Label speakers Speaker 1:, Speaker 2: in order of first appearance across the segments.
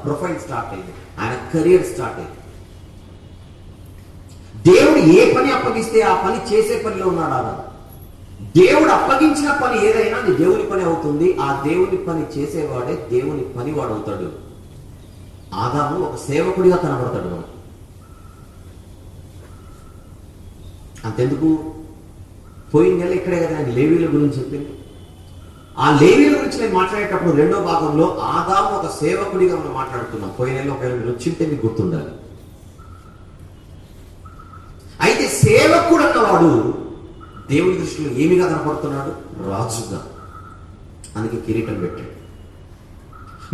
Speaker 1: Profile start అయింది, ఆయన career start అయింది. దేవుడు ఏ పని అప్పగిస్తే ఆ పని చేసే పనిలో ఉన్నాడు ఆదాము. దేవుడు అప్పగించిన పని ఏదైనా అది దేవుని పని అవుతుంది. ఆ దేవుని పని చేసేవాడే దేవుని పనివాడు అవుతాడు. ఆదాము ఒక సేవకుడిగా కనబడతాడు మనకు. అంతెందుకు, పోయిన నెల ఇక్కడే కదా ఆయన లేవీల గురించి చెప్పింది. ఆ లేవీల గురించి నేను మాట్లాడేటప్పుడు రెండో భాగంలో ఆదాము ఒక సేవకుడిగా మనం మాట్లాడుతున్నాం. పోయిన నెలలో ఒకవేళ మీరు వచ్చింటే మీకు గుర్తుండాలి. అయితే సేవకుడు అన్నవాడు దేవుని దృష్టిలో ఏమిగా కనపడుతున్నాడు? రాజుగా. అందుకే కిరీటం పెట్టాడు.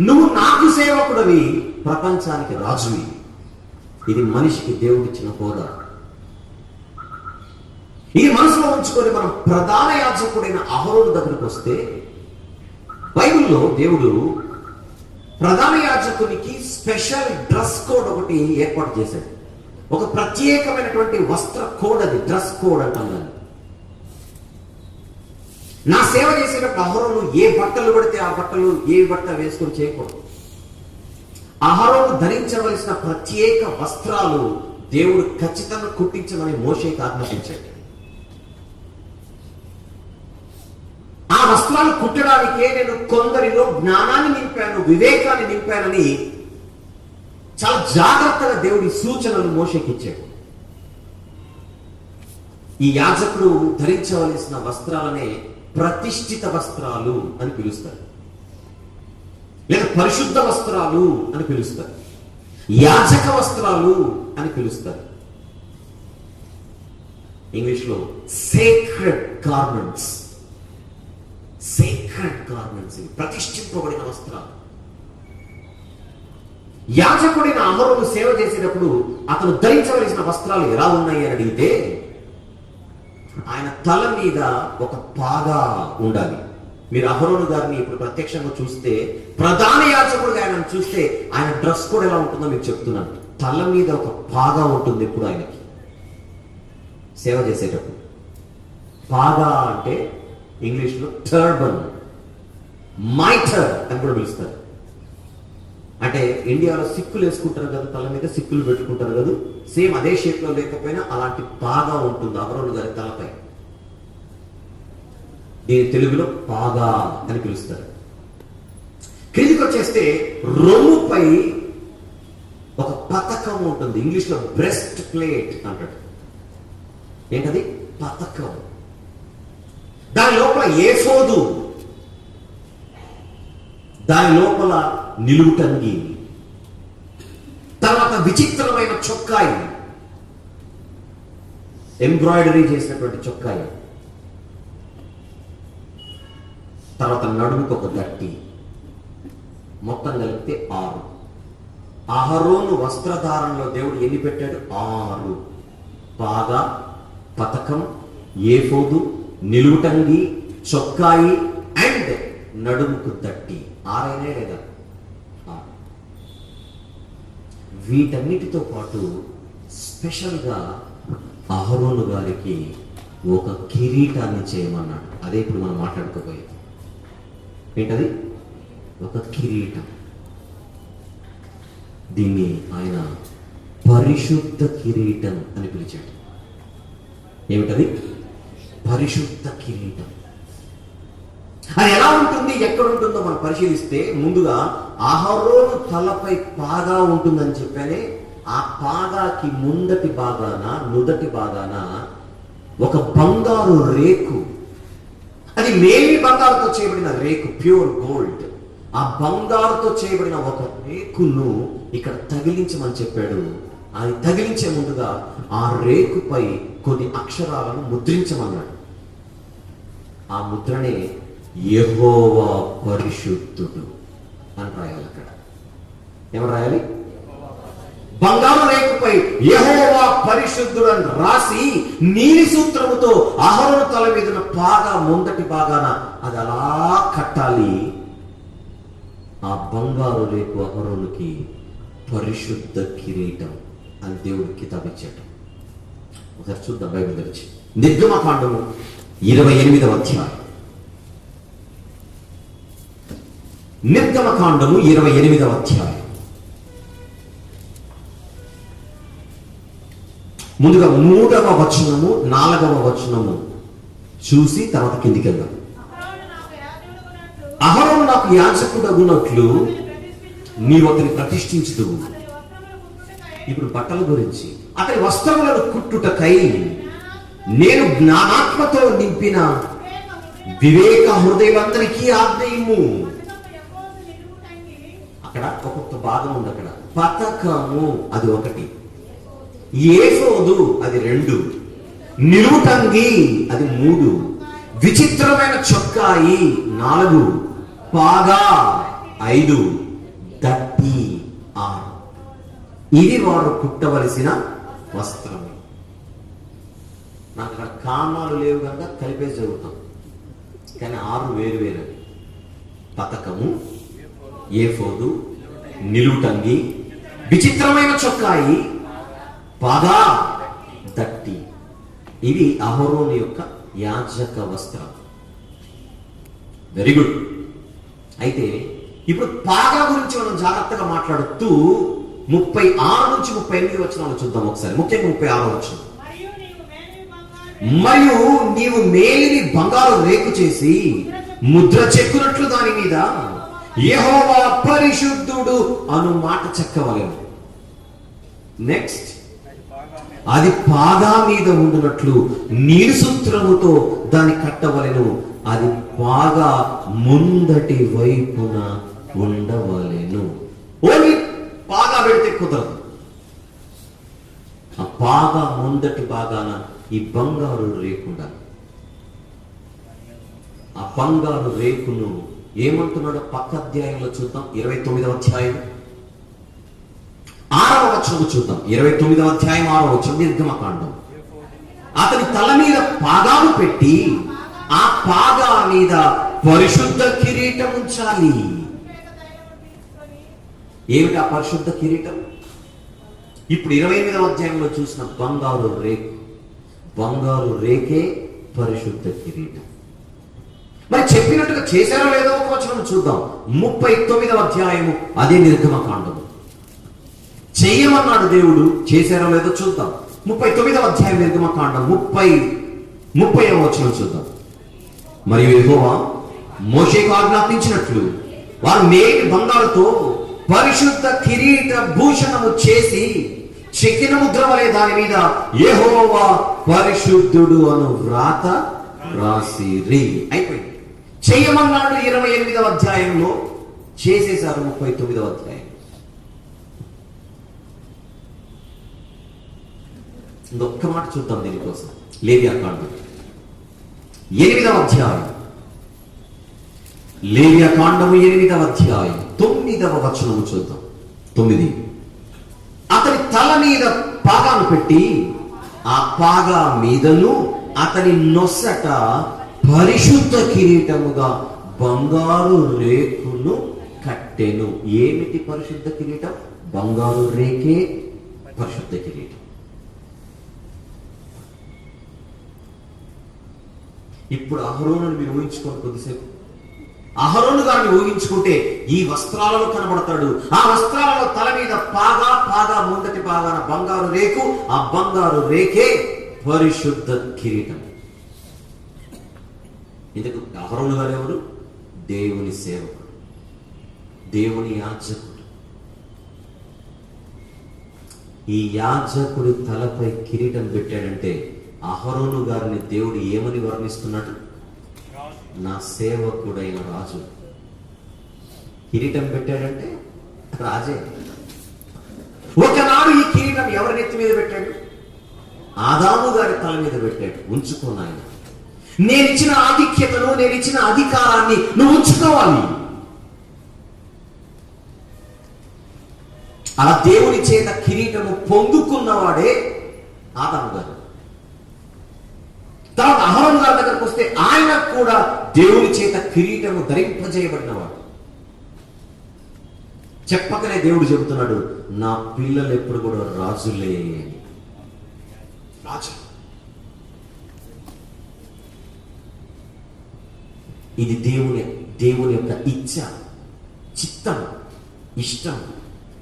Speaker 1: నువ్వు నాకు సేవకుడివి, ప్రపంచానికి రాజువి. ఇది మనిషికి దేవుడిచ్చిన హోదా. ఇది మనసులో ఉంచుకొని మనం ప్రధాన యాజకుడైన అహరోను దగ్గరికి వస్తే, బైబిల్లో దేవుడు ప్రధాన యాజకునికి స్పెషల్ డ్రెస్ కోడ్ ఒకటి ఏర్పాటు చేశాడు. ఒక ప్రత్యేకమైనటువంటి వస్త్ర కోడ్, అది డ్రెస్ కోడ్ అంటాం. నా సేవ చేసేటప్పుడు అహరోను ఏ బట్టలు పడితే ఆ బట్టలు, ఏ బట్ట వేసుకొని చేయకూడదు. అహరోను ధరించవలసిన ప్రత్యేక వస్త్రాలు దేవుడు ఖచ్చితంగా కుట్టించమని మోషేకి ఆజ్ఞాపించాడు. ఆ వస్త్రాలు కుట్టడానికే నేను కొందరిలో జ్ఞానాన్ని నింపాను, వివేకాన్ని నింపానని చాలా జాగ్రత్తగా దేవుడి సూచనలు మోషేకి ఇచ్చాడు. ఈ యాజకుడు ధరించవలసిన వస్త్రాలనే ప్రతిష్ఠిత వస్త్రాలు అని పిలుస్తారు, లేదా పరిశుద్ధ వస్త్రాలు అని పిలుస్తారు, యాజక వస్త్రాలు అని పిలుస్తారు. ఇంగ్లీష్లో సేక్రెడ్ గార్మెంట్స్. సేక్రెడ్ గార్మెంట్స్, ప్రతిష్ఠింపబడిన వస్త్రాలు. యాజకుడైన అహరోను సేవ చేసేటప్పుడు అతను ధరించవలసిన వస్త్రాలు ఎలా ఉన్నాయి అని అడిగితే, ఆయన తల మీద ఒక పాగా ఉండాలి. మీరు అహరోను గారిని ఇప్పుడు ప్రత్యక్షంగా చూస్తే, ప్రధాన యాజకుడిగా ఆయన చూస్తే ఆయన డ్రెస్ కూడా ఎలా ఉంటుందో మీకు చెప్తున్నాను. తల మీద ఒక పాగా ఉంటుంది ఎప్పుడు ఆయనకి సేవ చేసేటప్పుడు. పాగా అంటే ఇంగ్లీష్లో టర్బన్, మైటర్ అని కూడా పిలుస్తారు. అంటే ఇండియాలో సిక్కులు వేసుకుంటారు కదా, తల మీద సిక్కులు పెట్టుకుంటారు కదా, సేమ్ అదే షేప్ లో లేకపోయినా అలాంటి పాగా ఉంటుంది అహరోను గారి తలపై. దీని తెలుగులో పాగా అని పిలుస్తారు. క్రిందికి వచ్చేస్తే రొమ్ముపై ఒక పతకం ఉంటుంది. ఇంగ్లీష్లో బ్రెస్ట్ ప్లేట్ అంటాడు. ఏంటది? పతకం. దాని లోపల ఏఫోదు, దాని లోపల నిలువుటంగి, తర్వాత విచిత్రమైన చొక్కాయి, ఎంబ్రాయిడరీ చేసినటువంటి చొక్కాయి, తర్వాత నడుముకు ఒక గట్టి, మొత్తం కలిపితే 6. అహరోను వస్త్రధారణలో దేవుడు ఎన్ని పెట్టాడు? 6. పాగా, పతకం, ఏఫోదు, నిలువుటంగి, చొక్కాయి అండ్ నడుముకు దట్టి. 6 లేదా? వీటన్నిటితో పాటు స్పెషల్గా అహరోను గారికి ఒక కిరీటాన్ని చేయమన్నాడు. అదే ఇప్పుడు మనం మాట్లాడుకోబోయేది. ఏంటది? ఒక కిరీటం. దీన్ని ఆయన పరిశుద్ధ కిరీటం అని పిలిచాడు. ఏమిటది? పరిశుద్ధ కిరీటం. అది ఎలా ఉంటుంది, ఎక్కడ ఉంటుందో మనం పరిశీలిస్తే, ముందుగా అహరోను తలపై పాగా ఉంటుందని చెప్పానే, ఆ పాగాకి ముందటి భాగాన, నుదటి భాగాన ఒక బంగారు రేకు, అది మేలి బంగారుతో చేయబడిన రేకు, ప్యూర్ గోల్డ్. ఆ బంగారుతో చేయబడిన ఒక రేకును ఇక్కడ తగిలించమని చెప్పాడు. అది తగిలించే ముందుగా ఆ రేకుపై కొన్ని అక్షరాలను ముద్రించమన్నాడు. ఆ ముద్రనే యెహోవా పరిశుద్ధుడు అని రాయాలి. అక్కడ ఏమని రాయాలి? బంగారు రేకుపై యెహోవా పరిశుద్ధుడు అని రాసి నీలి సూత్రముతో అహరోను తల మీద పాగా ముందటి భాగాన అది అలా కట్టాలి. ఆ బంగారు రేకు అహరోనుకి పరిశుద్ధ కిరీటం అని దేవుడు కితాబు ఇచ్చాడు. ఒకసారి చూద్దాం బైబిల్ తెరిచి. నిర్గమకాండము 28వ అధ్యాయం. నిర్గమకాండము 28వ అధ్యాయం ముందుగా 3వ వచనము 4వ వచనము చూసి తర్వాత కిందికి వెళ్దాం. అహరోను నాకు యాజకుడగునట్లు నీవు అతని ప్రతిష్ఠించుదు. ఇప్పుడు బట్టల గురించి, అతని వస్త్రములను కుట్టుటకై నేను జ్ఞానాత్మతో నింపిన వివేక హృదయులందరికీ ఆజ్ఞయము. అక్కడ ఒక్కొక్క భాగం ఉంది. అక్కడ పతకము అది 1, ఏఫోదు అది 2, నిలువుటంగి అది 3, విచిత్రమైన చొక్కాయి 4, పాగా 5, దట్టి 6. ఇది వారు కుట్టవలసిన వస్త్రం. నాకు అక్కడ కామాలు లేవు కనుక కలిపేసి జరుగుతాం, కానీ 6 వేరు వేరు. పతకము, ఏఫోదు, నిలువుటంగి, విచిత్రమైన చొక్కాయి, పాగా, దట్టి. ఇది అహరోను యొక్క యాజక వస్త్రం. Very good. అయితే ఇప్పుడు పాగా గురించి మనం జాగ్రత్తగా మాట్లాడుతూ 36 నుంచి 38 వచనాలు చూద్దాం ఒకసారి. ముఖ్యంగా 36వ వచనం. మరియు నీవు మేలిని బంగారు రేకు చేసి ముద్ర చెక్కునట్లు దాని మీద యెహోవా పరిశుద్ధుడు అను మాట చెక్కవలెను. నెక్స్ట్, అది పాగా మీద ఉండునట్లు నీరు సూత్రముతో దాన్ని కట్టవలెను. అది పాగా ముందటి వైపున ఉండవలెను. ఓన్లీ పాగా పెడితే కుదరదు. ఆ పాగా ముందటి భాగాన ఈ బంగారు రేకుండా, ఆ బంగారు రేకును ఏమంటున్నాడో పక్క అధ్యాయంలో చూద్దాం. 29వ అధ్యాయం 6వ వచనం చూద్దాం. 29వ అధ్యాయం 6వ వచనం, నిర్గమకాండం. అతని తల మీద పాగాను పెట్టి ఆ పాగా మీద పరిశుద్ధ కిరీటం ఉంచాలి. ఏమిటి ఆ పరిశుద్ధ కిరీటం? ఇప్పుడు 28వ అధ్యాయంలో చూసిన బంగారు రేకు, బంగారు రేకే పరిశుద్ధ కిరీటం. మరి చెప్పినట్టుగా చేశారో లేదో ఒక వచనం చూద్దాం. 39వ అధ్యాయము, అదే నిర్గమకాండము. చెయ్యమన్నాడు దేవుడు, చేశారో లేదో చూద్దాం. 39వ అధ్యాయం నిర్గమకాండం 30వ వచనం చూద్దాం. మరియు యెహోవా మోషేకు ఆజ్ఞాపించినట్లు వారు మేలి బంగారుతో పరిశుద్ధ కిరీట భూషణము చేసి చెక్కిన ముద్ర వలె దాని మీద యెహోవా పరిశుద్ధుడు అను వ్రాత రాసిరి. అయిపోయింది. చెయ్యమన్నాడు 28వ అధ్యాయంలో, చేసేశారు 39వ అధ్యాయం. ఇంకొక్క మాట చూద్దాం దీనికోసం. లేవియాకాండం 8వ అధ్యాయం, లేవియాకాండము 8వ అధ్యాయం 9వ వచనము చూద్దాం. 9. అతని తల మీద పాగాను పెట్టి ఆ పాగా మీదను అతని నొసట పరిశుద్ధ కిరీటముగా బంగారు రేకును కట్టెను. ఏమిటి పరిశుద్ధ కిరీటం? బంగారు రేకే పరిశుద్ధ కిరీటం. ఇప్పుడు అహరోను మీరు ఊహించుకోండి కొద్దిసేపు. అహరోను గారిని ఊహించుకుంటే ఈ వస్త్రాలలో కనబడతాడు. ఆ వస్త్రాలలో తల మీద పాగా, పాగా ముందటి పాగాన బంగారు రేకు, ఆ బంగారు రేకే పరిశుద్ధ కిరీటం. ఇందుకు అహరోను గారు ఎవరు? దేవుని సేవకుడు, దేవుని యాజకుడు. ఈ యాజకుడి తలపై కిరీటం పెట్టాడంటే అహరోను గారిని దేవుడు ఏమని వర్ణిస్తున్నాడు? నా సేవకుడైన రాజు. కిరీటం పెట్టాడంటే రాజే. ఒకనాడు ఈ కిరీటం ఎవరి నెత్తి మీద పెట్టాడు? ఆదాము గారి తల మీద పెట్టాడు. ఉంచుకోనాయన, నేను ఇచ్చిన ఆధిక్యతను, నేను ఇచ్చిన అధికారాన్ని నువ్వు ఉంచుకోవాలి. అలా దేవుని చేత కిరీటము పొందుకున్నవాడే ఆదాము గారు. తర్వాత అహరోను గారి దగ్గరకు వస్తే ఆయన కూడా దేవుని చేత కిరీటము ధరింపజేయబడినవాడు. చెప్పకనే దేవుడు చెబుతున్నాడు, నా పిల్లలు ఎప్పుడు కూడా రాజులే అని. రాజు. ఇది దేవుని యొక్క ఇచ్చ, చిత్తం, ఇష్టం,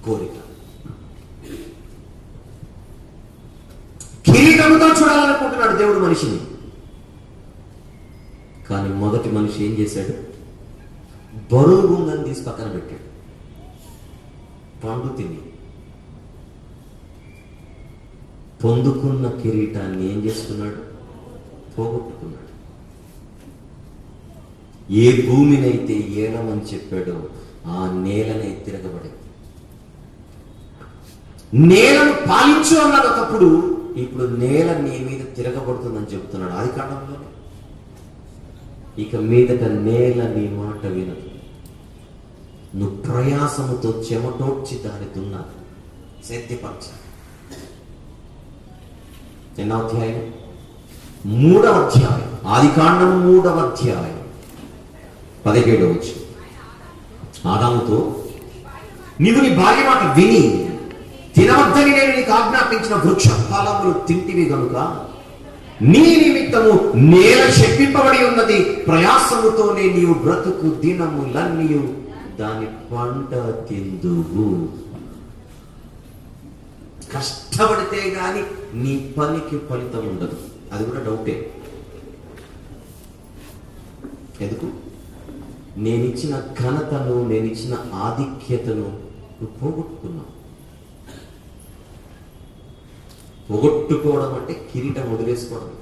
Speaker 1: కోరిక. చేయమన్నాడు దేవుడు మనిషిని. కానీ మొదటి మనిషి ఏం చేశాడు? బరువు ఉందని తీసి పక్కన పెట్టాడు. పండు తిని పొందుకున్న కిరీటాన్ని ఏం చేసుకున్నాడు? పోగొట్టుకున్నాడు. ఏ భూమినైతే ఏలమని చెప్పాడో ఆ నేలనే తిరగబడింది. నేలను పాలించు అన్నాడు ఒకప్పుడు, ఇప్పుడు నేల నీ మీద తిరగబడుతుందని చెబుతున్నాడు ఆదికాండంలో. ఇక మీదట నేల నీ మాట వినదు. నువ్వు ప్రయాసముతో చెమటోడ్చి దాని దున్నాలి, సేద్యపరచాలి. ఎన్నో అధ్యాయం? 3వ అధ్యాయం. ఆదికాండం 3వ అధ్యాయం 17వ వచనం. ఆదాముతో, నీవు నీ భార్య మాట విని తినవద్దని నేను నీకు ఆజ్ఞాపించిన వృక్ష ఫలములు తింటివి గనుక నీ నిమిత్తము నేల శపింపబడి ఉన్నది, ప్రయాసముతోనే నీవు బ్రతుకు దినములన్నీయు దాని పంట తిందువు. కష్టపడితే గాని నీ పనికి ఫలితం ఉండదు. అది కూడా డౌటే. ఎందుకు? నేనిచ్చిన ఘనతను, నేనిచ్చిన ఆధిక్యతను నువ్వు పోగొట్టుకున్నావు. పోగొట్టుకోవడం అంటే కిరీటం వదిలేసుకోవడం.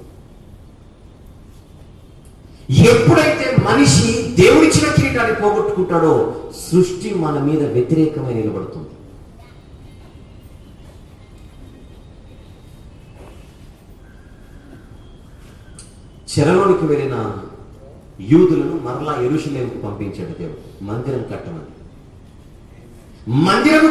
Speaker 1: ఎప్పుడైతే మనిషి దేవుడిచ్చిన కిరీటాన్ని పోగొట్టుకుంటాడో సృష్టి మన మీద వ్యతిరేకమై నిలబడుతుంది. చెరలోనికి వెళ్ళిన యూదులను మరలా యెరూషలేముకు పంపించాడు దేవుడు, మందిరం కట్టమని. మందిరం